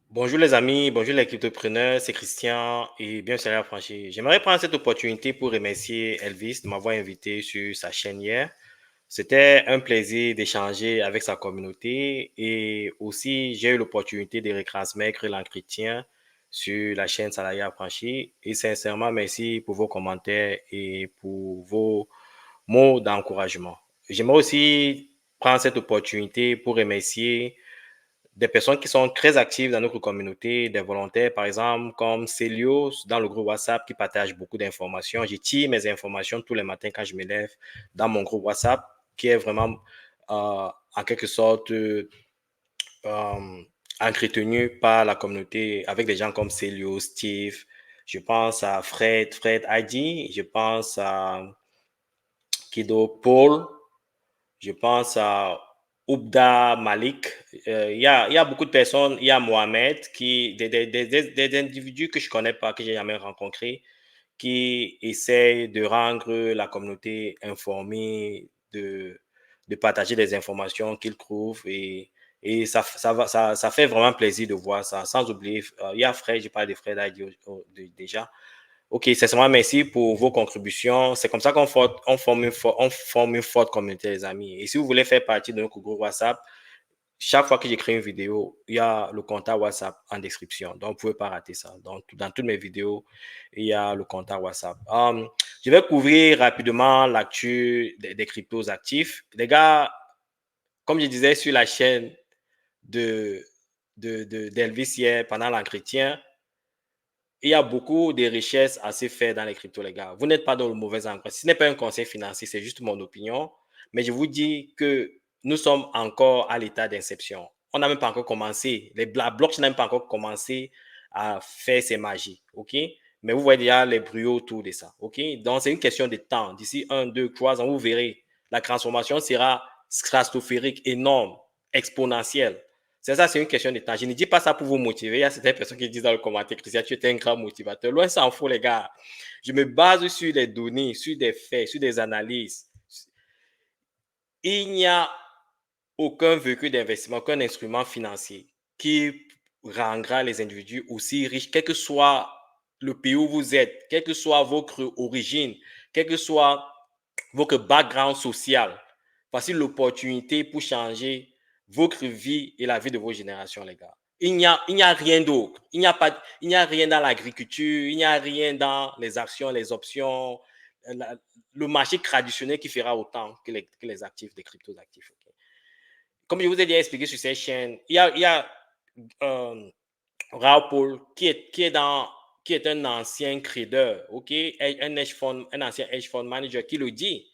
Bonjour les amis, bonjour les cryptopreneurs, c'est Christian et bienvenue à Franchi. J'aimerais prendre cette opportunité pour remercier Elvis de m'avoir invité sur sa chaîne hier. C'était un plaisir d'échanger avec sa communauté et aussi j'ai eu l'opportunité de retransmettre l'entretien sur la chaîne Salarié Affranchi et sincèrement merci pour vos commentaires et pour vos mots d'encouragement. J'aimerais aussi prendre cette opportunité pour remercier des personnes qui sont très actives dans notre communauté, des volontaires, par exemple, comme Célio, dans le groupe WhatsApp, qui partage beaucoup d'informations. Je tire mes informations tous les matins quand je me lève dans mon groupe WhatsApp, qui est vraiment, en quelque sorte, entretenu par la communauté, avec des gens comme Célio, Steve, je pense à Fred ID, je pense à Kido Paul, je pense à Oubda Malik. Il y a beaucoup de personnes. Il y a Mohamed, des individus que je ne connais pas, que j'ai jamais rencontrés, qui essayent de rendre la communauté informée, de partager des informations qu'ils trouvent. Et ça fait vraiment plaisir de voir ça. Sans oublier, il y a Fred, je parle de Fred déjà. Ok, sincèrement, merci pour vos contributions. C'est comme ça on forme une forte communauté, les amis. Et si vous voulez faire partie de notre groupe WhatsApp, chaque fois que j'écris une vidéo, il y a le contact WhatsApp en description. Donc, vous ne pouvez pas rater ça. Donc, dans toutes mes vidéos, il y a le contact WhatsApp. Je vais couvrir rapidement l'actu des cryptos actifs. Les gars, comme je disais sur la chaîne de, d'Elvis hier pendant l'entretien, il y a beaucoup de richesses à se faire dans les cryptos, les gars. Vous n'êtes pas dans le mauvais endroit. Ce n'est pas un conseil financier, c'est juste mon opinion. Mais je vous dis que nous sommes encore à l'état d'inception. On n'a même pas encore commencé. La blockchain n'a même pas encore commencé à faire ses magies. OK? Mais vous voyez déjà les bruits autour de ça. OK? Donc, c'est une question de temps. D'ici 1, 2, 3 ans, vous verrez, la transformation sera stratosphérique, énorme, exponentielle. C'est ça, c'est une question de temps. Je ne dis pas ça pour vous motiver. Il y a certaines personnes qui disent dans le commentaire, Christian, tu es un grand motivateur. Loin s'en faut, les gars. Je me base sur les données, sur des faits, sur des analyses. Il n'y a aucun véhicule d'investissement, aucun instrument financier qui rendra les individus aussi riches, quel que soit le pays où vous êtes, quelle que soit votre origine, quel que soit votre background social. Voici l'opportunité pour changer votre vie et la vie de vos générations, les gars. Il n'y a rien d'autre. Il n'y a rien dans l'agriculture, il n'y a rien dans les actions, les options, la, le marché traditionnel qui fera autant que les actifs, des cryptos actifs. Okay? Comme je vous ai déjà expliqué sur cette chaîne, il y a Raoul qui est un ancien trader, ok, un ancien hedge fund manager qui le dit.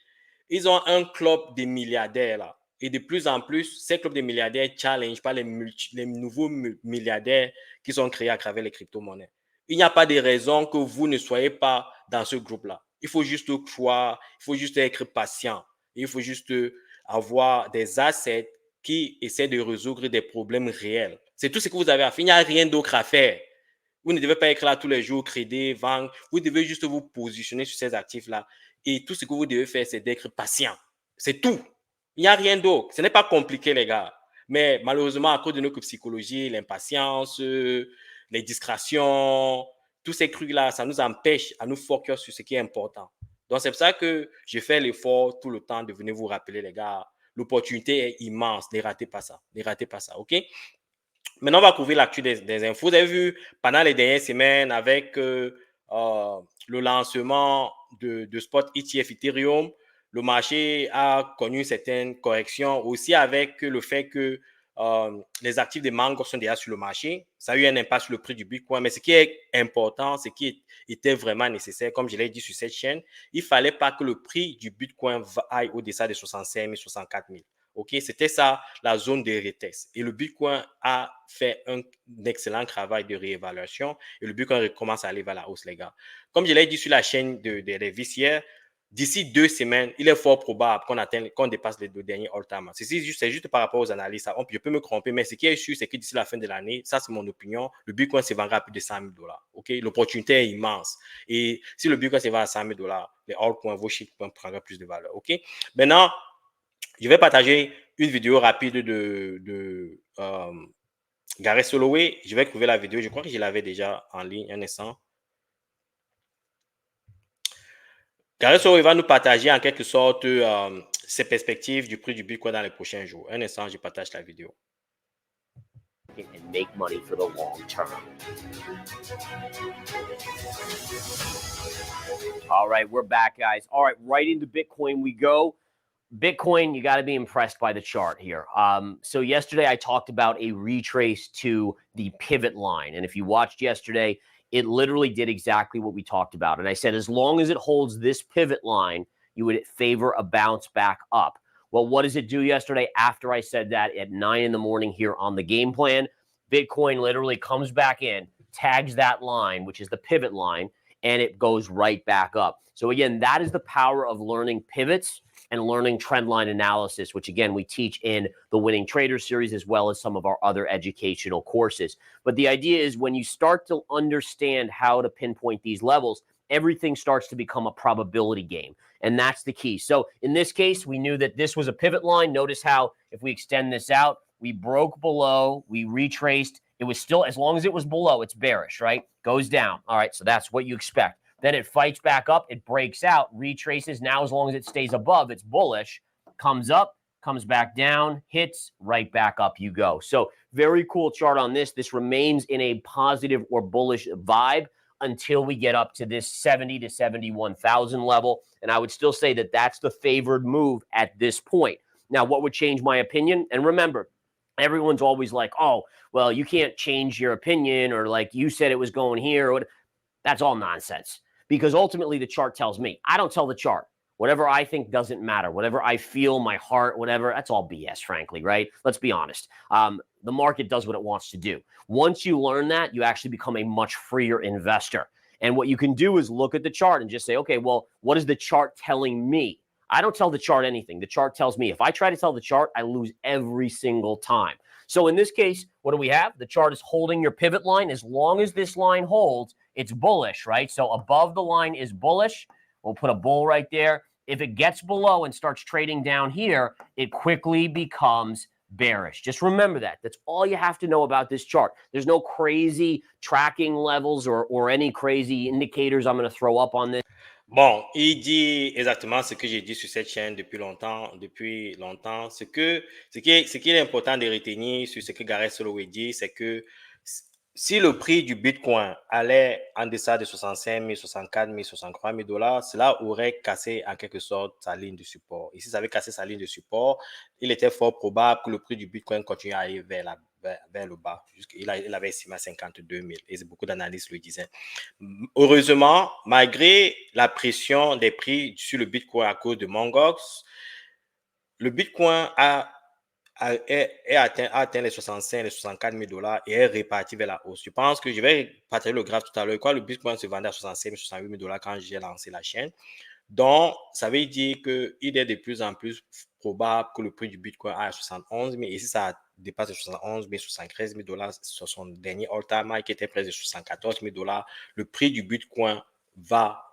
Ils ont un club de milliardaires là. Et de plus en plus, ces clubs de milliardaires challenge par les nouveaux milliardaires qui sont créés à travers les crypto-monnaies. Il n'y a pas de raison que vous ne soyez pas dans ce groupe-là. Il faut juste croire, il faut juste être patient. Il faut juste avoir des assets qui essaient de résoudre des problèmes réels. C'est tout ce que vous avez à faire. Il n'y a rien d'autre à faire. Vous ne devez pas être là tous les jours, trader, vendre. Vous devez juste vous positionner sur ces actifs-là. Et tout ce que vous devez faire, c'est d'être patient. C'est tout. Il n'y a rien d'autre. Ce n'est pas compliqué, les gars. Mais malheureusement, à cause de notre psychologie, l'impatience, les distractions, tous ces trucs-là, ça nous empêche à nous focus sur ce qui est important. Donc, c'est pour ça que je fais l'effort tout le temps de venir vous rappeler, les gars. L'opportunité est immense. Ne ratez pas ça. Ne ratez pas ça. OK? Maintenant, on va couvrir l'actu des infos. Vous avez vu pendant les dernières semaines avec le lancement de Spot ETF Ethereum, le marché a connu une certaine correction aussi avec le fait que les actifs de Mango sont déjà sur le marché. Ça a eu un impact sur le prix du Bitcoin. Mais ce qui est important, ce qui était vraiment nécessaire, comme je l'ai dit sur cette chaîne, il ne fallait pas que le prix du Bitcoin aille au-dessus de 65 000, 64 000. OK, c'était ça la zone de retest. Et le Bitcoin a fait un excellent travail de réévaluation et le Bitcoin commence à aller vers la hausse, les gars. Comme je l'ai dit sur la chaîne des vicières, d'ici 2 semaines, il est fort probable qu'on dépasse les 2 derniers all-time. C'est juste par rapport aux analyses. Je peux me tromper, mais ce qui est sûr, c'est que d'ici la fin de l'année, ça c'est mon opinion, le Bitcoin se vendra à plus de 100 000 dollars. OK, l'opportunité est immense. Et si le Bitcoin se vend à 100 000 dollars, les altcoins, vos shitcoins prendront plus de valeur. OK, maintenant, je vais partager une vidéo rapide Gareth Soloway, je vais trouver la vidéo. Je crois que je l'avais déjà en ligne. Un instant. Gareth Soloway va nous partager en quelque sorte ses perspectives du prix du Bitcoin dans les prochains jours. Un instant, je partage la vidéo. And make money for the long term. All right, we're back, guys. All right, right into Bitcoin we go. Bitcoin, you got to be impressed by the chart here. So yesterday I talked about a retrace to the pivot line. And if you watched yesterday, it literally did exactly what we talked about. And I said, as long as it holds this pivot line, you would favor a bounce back up. Well, what does it do yesterday after I said that at 9 in the morning here on the game plan? Bitcoin literally comes back in, tags that line, which is the pivot line, and it goes right back up. So again, that is the power of learning pivots and learning trend line analysis, which again, we teach in the Winning Trader series as well as some of our other educational courses. But the idea is when you start to understand how to pinpoint these levels, everything starts to become a probability game. And that's the key. So in this case, we knew that this was a pivot line. Notice how if we extend this out, we broke below, we retraced. It was still, as long as it was below, it's bearish, right? Goes down. All right, so that's what you expect. Then it fights back up, it breaks out, retraces. Now, as long as it stays above, it's bullish, comes up, comes back down, hits, right back up you go. So very cool chart on this. This remains in a positive or bullish vibe until we get up to this 70 to 71,000 level. And I would still say that that's the favored move at this point. Now, what would change my opinion? And remember, everyone's always like, oh, well, you can't change your opinion, or like you said it was going here. Or that's all nonsense, because ultimately the chart tells me. I don't tell the chart. Whatever I think doesn't matter. Whatever I feel, my heart, whatever, that's all BS, frankly, right? Let's be honest. The market does what it wants to do. Once you learn that, you actually become a much freer investor. And what you can do is look at the chart and just say, okay, well, what is the chart telling me? I don't tell the chart anything. The chart tells me. If I try to tell the chart, I lose every single time. So in this case, what do we have? The chart is holding your pivot line. As long as this line holds, it's bullish, right? So above the line is bullish. We'll put a bull right there. If it gets below and starts trading down here, it quickly becomes bearish. Just remember that. That's all you have to know about this chart. There's no crazy tracking levels or any crazy indicators I'm going to throw up on this. Bon, il dit exactement ce que j'ai dit sur cette chaîne depuis longtemps. Ce qui est important de retenir sur ce que Gareth Soloway dit, c'est que si le prix du Bitcoin allait en deçà de 65 000, 64 000, 63 000 dollars, cela aurait cassé en quelque sorte sa ligne de support. Et si ça avait cassé sa ligne de support, il était fort probable que le prix du Bitcoin continue à aller vers le bas. Il avait estimé à 52 000 et beaucoup d'analystes le disaient. Heureusement, malgré la pression des prix sur le Bitcoin à cause de Mt. Gox, le Bitcoin a atteint les 65, les 64 000 dollars et est reparti vers la hausse. Je pense que je vais partager le graphe tout à l'heure. Quand le Bitcoin se vendait à 65 000, 68 000 dollars quand j'ai lancé la chaîne. Donc, ça veut dire qu'il est de plus en plus probable que le prix du Bitcoin aille à 71 000. Et si ça dépasse les 71 000, 73 000 dollars, sur son dernier all-time high qui était près de 74 000 dollars, le prix du Bitcoin va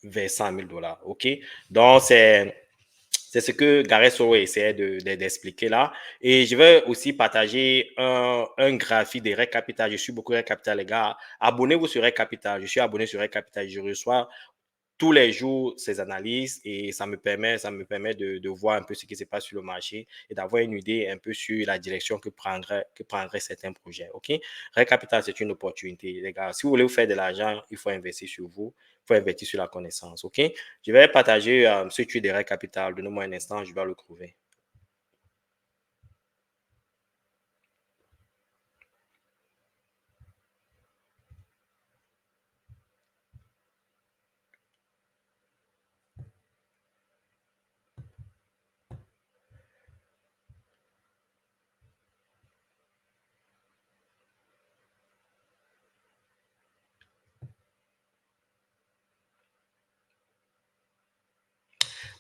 vers 100 000 dollars. OK? Donc, c'est ce que Gareth Soloway essayait d'expliquer là. Et je vais aussi partager un graphique de Rec Capital. Je suis beaucoup Rec Capital, les gars. Abonnez-vous sur Rec Capital. Je suis abonné sur Rec Capital. Je reçois tous les jours ces analyses et ça me permet de voir un peu ce qui se passe sur le marché et d'avoir une idée un peu sur la direction que prendraient certains projets. OK? Rec Capital, c'est une opportunité, les gars. Si vous voulez vous faire de l'argent, il faut investir sur vous. Il faut investir sur la connaissance. OK? Je vais partager ce tweet de Rec Capital. Donnez-moi un instant, je vais le trouver.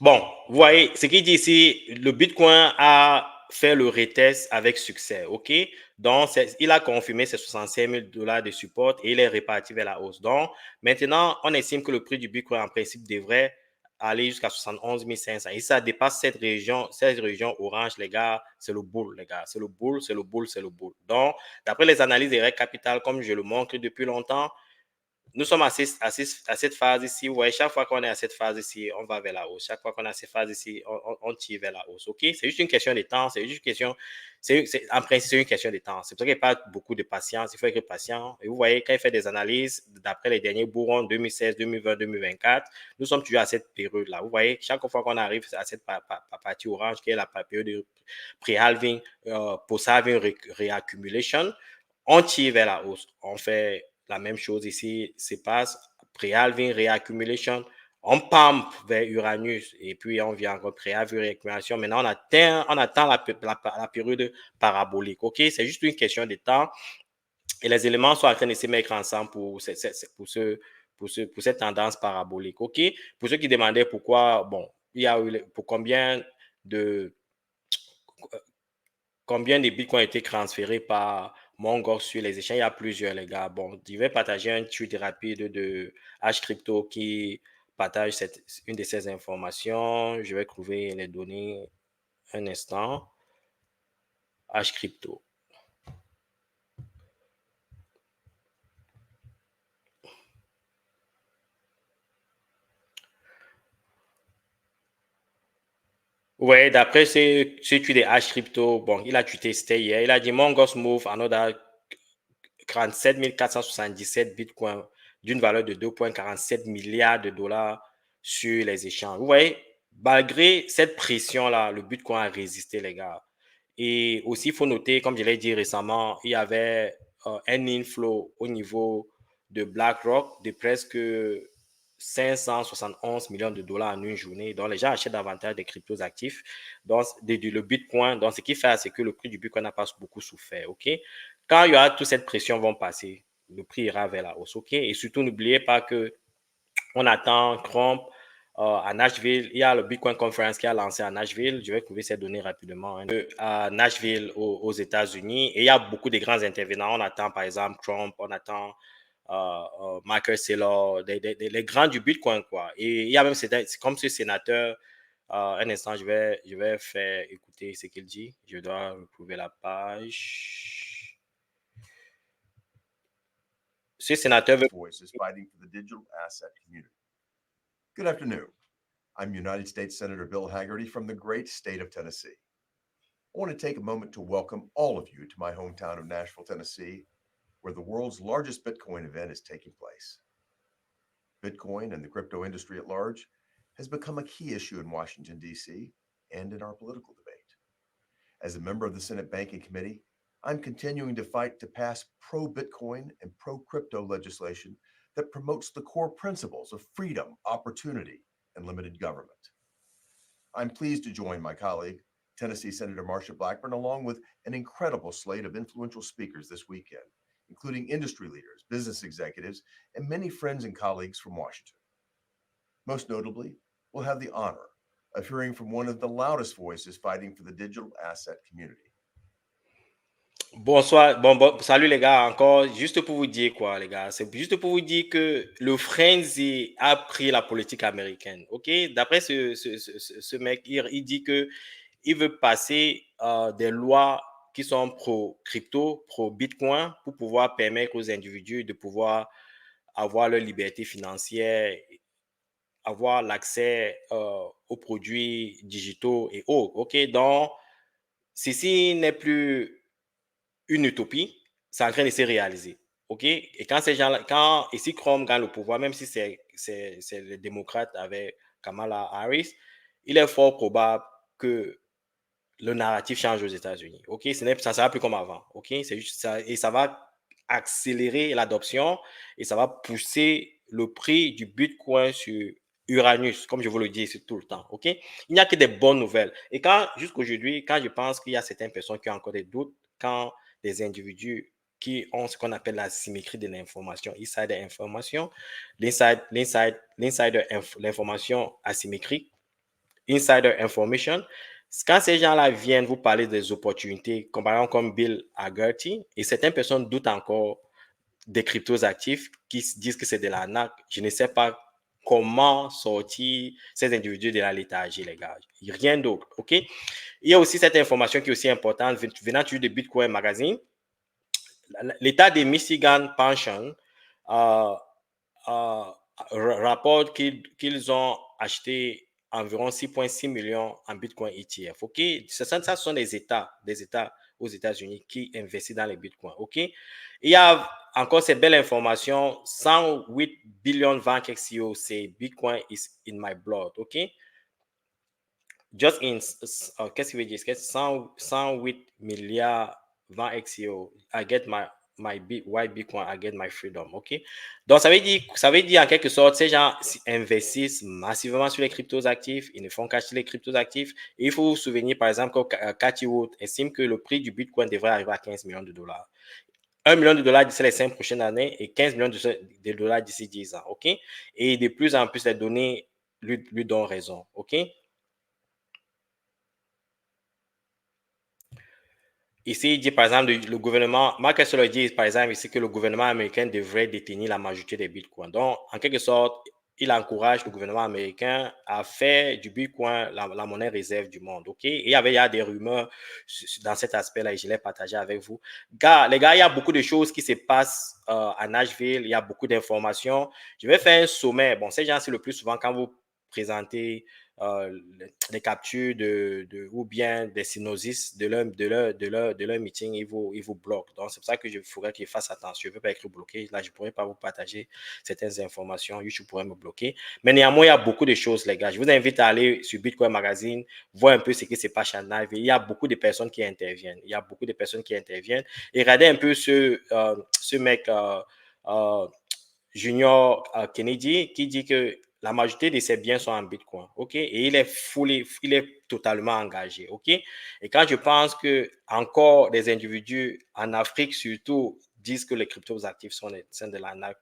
Bon, vous voyez, ce qu'il dit ici, le Bitcoin a fait le retest avec succès, OK? Donc, il a confirmé ses 65 000 dollars de support et il est reparti vers la hausse. Donc, maintenant, on estime que le prix du Bitcoin, en principe, devrait aller jusqu'à 71 500. Et ça dépasse cette région orange, les gars, c'est le bull, les gars. C'est le bull, c'est le bull, c'est le bull. Donc, d'après les analyses des règles capitales, comme je le montre depuis longtemps, nous sommes à cette phase ici. Vous voyez, chaque fois qu'on est à cette phase ici, on va vers la hausse. Chaque fois qu'on est à cette phase ici, on tire vers la hausse. OK? C'est juste une question de temps. C'est juste une question. En principe, c'est une question de temps. C'est pour ça qu'il n'y a pas beaucoup de patience. Il faut être patient. Et vous voyez, quand il fait des analyses, d'après les derniers bourrons 2016, 2020, 2024, nous sommes toujours à cette période-là. Vous voyez, chaque fois qu'on arrive à cette partie orange, qui est la période de pre-halving, post-halving reaccumulation, on tire vers la hausse. On fait la même chose ici, se passe pre-halving reaccumulation, on pump vers Uranus et puis on vient encore pre-halving reaccumulation. Maintenant, on attend la période parabolique. OK? C'est juste une question de temps et les éléments sont en train de se mettre ensemble pour cette tendance parabolique. OK? Pour ceux qui demandaient pourquoi, bon, il y a eu pour combien de bitcoins ont été transférés par Mongox sur les échanges. Il y a plusieurs, les gars. Bon, je vais partager un tweet rapide de H-Crypto qui partage une de ces informations. Je vais trouver les données un instant. H-Crypto. Ouais, d'après ce tweet de H-Crypto, bon, il a tweeté, c'était hier. Il a dit Mongox move another 47 477 bitcoins d'une valeur de 2,47 milliards de dollars sur les échanges. Vous voyez, malgré cette pression-là, le Bitcoin a résisté, les gars. Et aussi, il faut noter, comme je l'ai dit récemment, il y avait un inflow au niveau de BlackRock de presque 571 millions de dollars en une journée. Donc, les gens achètent davantage des cryptos actifs, donc le Bitcoin. Donc, ce qui fait, c'est que le prix du Bitcoin n'a pas beaucoup souffert. OK? Quand il y aura toute cette pression vont passer, le prix ira vers la hausse. OK? Et surtout, n'oubliez pas que on attend Trump à Nashville. Il y a le Bitcoin Conference qui a lancé à Nashville. Je vais trouver ces données rapidement. À Nashville, aux États-Unis. Et il y a beaucoup de grands intervenants. On attend par exemple Trump, on attend Michael Saylor, les grands du Bitcoin, quoi. Et il y a même, c'est comme ce sénateur. Un instant, je vais faire écouter ce qu'il dit. Je dois retrouver la page. Ce sénateur veut... Voices fighting for the digital asset community. Good afternoon. I'm United States Senator Bill Hagerty from the great state of Tennessee. I want to take a moment to welcome all of you to my hometown of Nashville, Tennessee, where the world's largest Bitcoin event is taking place. Bitcoin and the crypto industry at large has become a key issue in Washington, D.C., and in our political debate. As a member of the Senate Banking Committee, I'm continuing to fight to pass pro-Bitcoin and pro-crypto legislation that promotes the core principles of freedom, opportunity, and limited government. I'm pleased to join my colleague, Tennessee Senator Marsha Blackburn, along with an incredible slate of influential speakers this weekend, including industry leaders, business executives, and many friends and colleagues from Washington. Most notably, we'll have the honor of hearing from one of the loudest voices fighting for the digital asset community. Bonsoir, salut les gars, encore juste pour vous dire quoi les gars, c'est juste pour vous dire que le frenzy a pris la politique américaine, ok? D'après ce mec, il dit que il veut passer des lois qui sont pro-crypto, pro-bitcoin pour pouvoir permettre aux individus de pouvoir avoir leur liberté financière, avoir l'accès aux produits digitaux et autres, ok? Donc, ceci n'est plus une utopie, c'est en train de se réaliser. OK? Et quand ces gens-là, ici Chrome gagne le pouvoir, même si c'est les démocrates avec Kamala Harris, il est fort probable que le narratif change aux États-Unis. OK? Ça ne sera plus comme avant. OK? C'est juste ça. Et ça va accélérer l'adoption et ça va pousser le prix du Bitcoin sur Uranus, comme je vous le dis tout le temps. OK? Il n'y a que des bonnes nouvelles. Et jusqu'aujourd'hui, quand je pense qu'il y a certaines personnes qui ont encore des doutes, quand des individus qui ont ce qu'on appelle la symétrie de l'information, insider information, l'information asymétrique, insider information. Quand ces gens-là viennent vous parler des opportunités, comme Bill Hagerty, et certaines personnes doutent encore des cryptos actifs qui disent que c'est de l'arnaque, je ne sais pas comment sortir ces individus de la léthargie, les gars. Rien d'autre, OK? Il y a aussi cette information qui est aussi importante venant toujours de Bitcoin Magazine. L'État de Michigan Pension rapporte qu'ils ont acheté environ 6,6 millions en Bitcoin ETF. OK? Ça sont des États aux États-Unis qui investissent dans les Bitcoins. OK? Il y a encore cette belle information, 108 billion Van XCO, c'est Bitcoin is in my blood. OK? Just in, qu'est-ce qu'il veut dire? 108 milliards Van XCO, I get my white Bitcoin, I get my freedom. OK? Donc, ça veut dire en quelque sorte, ces gens investissent massivement sur les cryptos actifs, ils ne font qu'acheter les cryptos actifs. Et il faut vous souvenir, par exemple, que Cathy Wood estime que le prix du Bitcoin devrait arriver à 15 millions de dollars. 1 million de dollars d'ici les 5 prochaines années et 15 millions de dollars d'ici 10 ans. OK? Et de plus en plus, les données lui donnent raison. OK? Ici, il dit par exemple, le gouvernement, Mark Esler dit par exemple ici que le gouvernement américain devrait détenir la majorité des bitcoins. Donc, en quelque sorte, il encourage le gouvernement américain à faire du bitcoin la monnaie réserve du monde. OK? Et il y a des rumeurs dans cet aspect-là et je l'ai partagé avec vous. Les gars, il y a beaucoup de choses qui se passent à Nashville. Il y a beaucoup d'informations. Je vais faire un sommet. Bon, ces gens, c'est le plus souvent quand vous présentez les captures ou bien des synosis de leur meeting, ils vous bloquent. Donc, c'est pour ça que je ferais qu'ils fassent attention. Je ne veux pas être bloqué. Là, je ne pourrais pas vous partager certaines informations. YouTube pourrait me bloquer. Mais néanmoins, il y a beaucoup de choses, les gars. Je vous invite à aller sur Bitcoin Magazine, voir un peu ce qui se passe à Nashville. Il y a beaucoup de personnes qui interviennent. Et regardez un peu ce mec Junior Kennedy qui dit que la majorité de ses biens sont en Bitcoin, OK? Et il est totalement engagé, OK? Et quand je pense que encore des individus en Afrique surtout disent que les cryptos actifs sont de l'arnaque.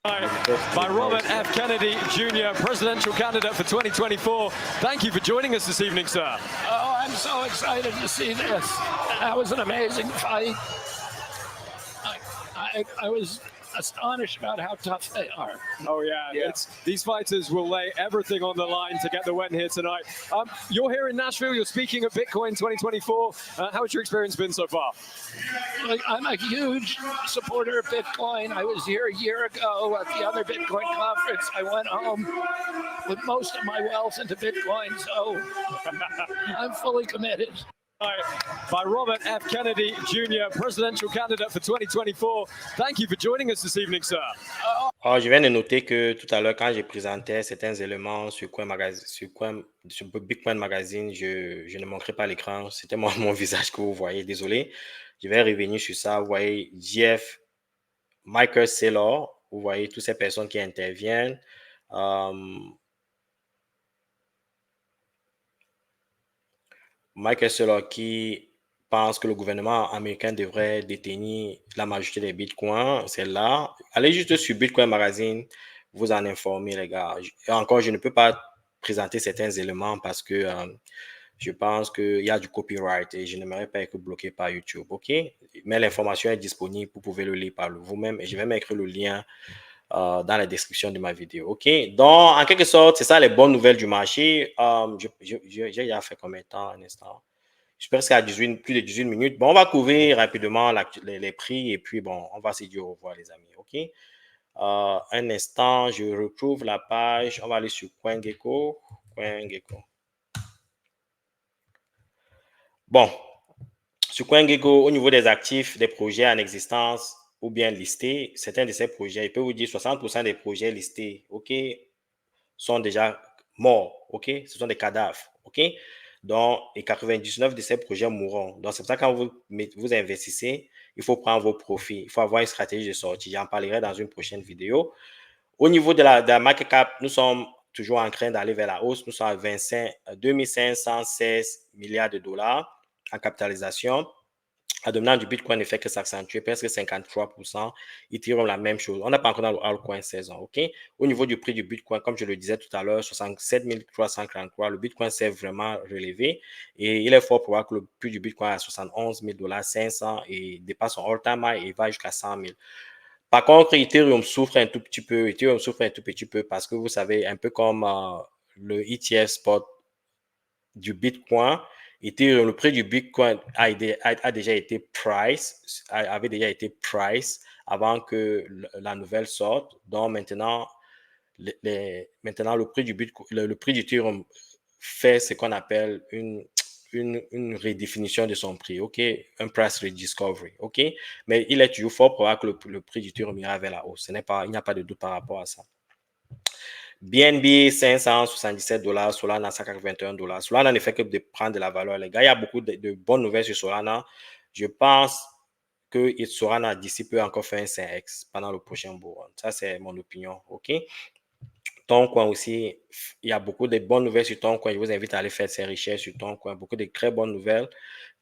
By Robert F. Kennedy Jr., presidential candidate for 2024. Thank you for joining us this evening, sir. Oh, I'm so excited to see this. That was an amazing fight. I was astonished about how tough they are. Oh yeah. These fighters will lay everything on the line to get the win here tonight. You're here in Nashville, you're speaking at Bitcoin 2024. How has your experience been so far? I'm a huge supporter of Bitcoin. I was here a year ago at the other Bitcoin conference. I went home with most of my wealth into Bitcoin, so I'm fully committed. By Robert F. Kennedy Jr., presidential candidate for 2024. Thank you for joining us this evening, sir. Je viens de noter que tout à l'heure, quand je présentais certains éléments sur Bitcoin Magazine, je ne montrais pas l'écran. C'était mon visage que vous voyez. Désolé. Je vais revenir sur ça. Vous voyez Jeff, Michael Saylor. Vous voyez toutes ces personnes qui interviennent. Michael Saylor qui pense que le gouvernement américain devrait détenir la majorité des bitcoins, c'est là. Allez juste sur Bitcoin Magazine, vous en informer, les gars. Encore, je ne peux pas présenter certains éléments parce que je pense qu'il y a du copyright et je n'aimerais pas être bloqué par YouTube, OK? Mais l'information est disponible, vous pouvez le lire par vous-même et je vais mettre le lien dans la description de ma vidéo, OK? Donc, en quelque sorte, c'est ça les bonnes nouvelles du marché. J'ai déjà fait combien de temps, un instant? Je suis presque à plus de 18 minutes. Bon, on va couvrir rapidement les prix et puis, bon, on va se dire au revoir, les amis, OK? Un instant, je retrouve la page. On va aller sur CoinGecko. Bon, sur CoinGecko, au niveau des actifs, des projets en existence ou bien listés, certains de ces projets, il peut vous dire 60% des projets listés, OK, sont déjà morts, OK? Ce sont des cadavres, OK? Donc, et 99 de ces projets mourront. Donc, c'est pour ça que quand vous investissez, il faut prendre vos profits. Il faut avoir une stratégie de sortie. J'en parlerai dans une prochaine vidéo. Au niveau de la market cap, nous sommes toujours en train d'aller vers la hausse. Nous sommes à 2516 milliards de dollars en capitalisation. La dominance du Bitcoin ne fait que s'accentuer, presque 53%. Ethereum, la même chose. On n'a pas encore dans le altcoin saison, OK? Au niveau du prix du Bitcoin, comme je le disais tout à l'heure, 67 343, le Bitcoin s'est vraiment relevé et il est fort probable que le prix du Bitcoin à 71 000 $500 et dépasse son all-time high et va jusqu'à 100 000. Par contre, Ethereum souffre un tout petit peu. Ethereum souffre un tout petit peu parce que vous savez, un peu comme le ETF spot du Bitcoin, Ethereum, le prix du Bitcoin a déjà été avait déjà été price avant que la nouvelle sorte. Donc maintenant, maintenant le prix du Bitcoin, le prix du Ethereum fait ce qu'on appelle une redéfinition de son prix, ok? Un price rediscovery, ok? Mais il est toujours fort probable que le prix du Ethereum ira vers la hausse. Il n'y a pas de doute par rapport à ça. BNB, $577, Solana, $181. Solana ne fait que de prendre de la valeur, les gars. Il y a beaucoup de bonnes nouvelles sur Solana. Je pense que Solana, d'ici peu, encore faire un 5X pendant le prochain bull run. Ça, c'est mon opinion, ok? Toncoin aussi, il y a beaucoup de bonnes nouvelles sur Toncoin. Je vous invite à aller faire ces recherches sur Toncoin. Beaucoup de très bonnes nouvelles.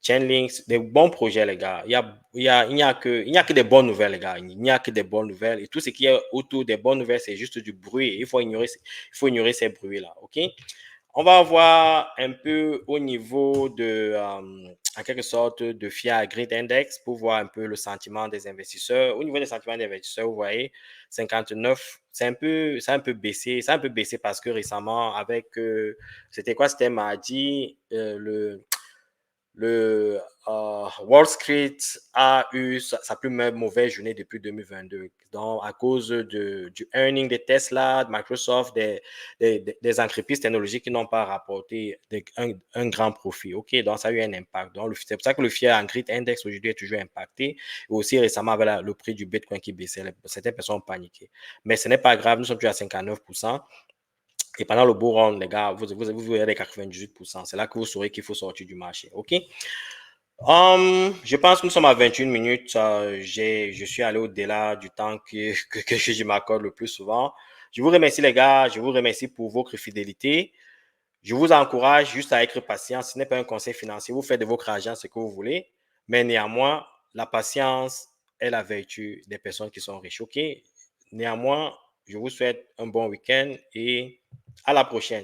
Chainlinks, des bons projets, les gars. Il n'y a que des bonnes nouvelles, les gars. Il n'y a que des bonnes nouvelles. Et tout ce qui est autour des bonnes nouvelles, c'est juste du bruit. Il faut ignorer ces bruits-là, OK? On va voir un peu au niveau de, en quelque sorte, de Fiat Grid Index pour voir un peu le sentiment des investisseurs. Au niveau des sentiments des investisseurs, vous voyez, 59, c'est un peu baissé. C'est un peu baissé parce que récemment, avec, c'était quoi? C'était mardi, le Wall Street a eu sa plus mauvaise journée depuis 2022. Donc, à cause du earning de Tesla, de Microsoft, des entreprises technologiques qui n'ont pas rapporté un grand profit. OK, donc ça a eu un impact. Donc, c'est pour ça que le Fiat Grid Index aujourd'hui est toujours impacté. Et aussi récemment, avec le prix du Bitcoin qui baissait, certaines personnes ont paniqué. Mais ce n'est pas grave, nous sommes toujours à 59%. Et pendant le bull run, les gars, vous verrez les 98%. C'est là que vous saurez qu'il faut sortir du marché. OK? Je pense que nous sommes à 21 minutes. Je suis allé au-delà du temps que je m'accorde le plus souvent. Je vous remercie, les gars. Je vous remercie pour votre fidélité. Je vous encourage juste à être patient. Ce n'est pas un conseil financier. Vous faites de votre argent ce que vous voulez. Mais néanmoins, la patience est la vertu des personnes qui sont riches. OK? Néanmoins, je vous souhaite un bon week-end et à la prochaine.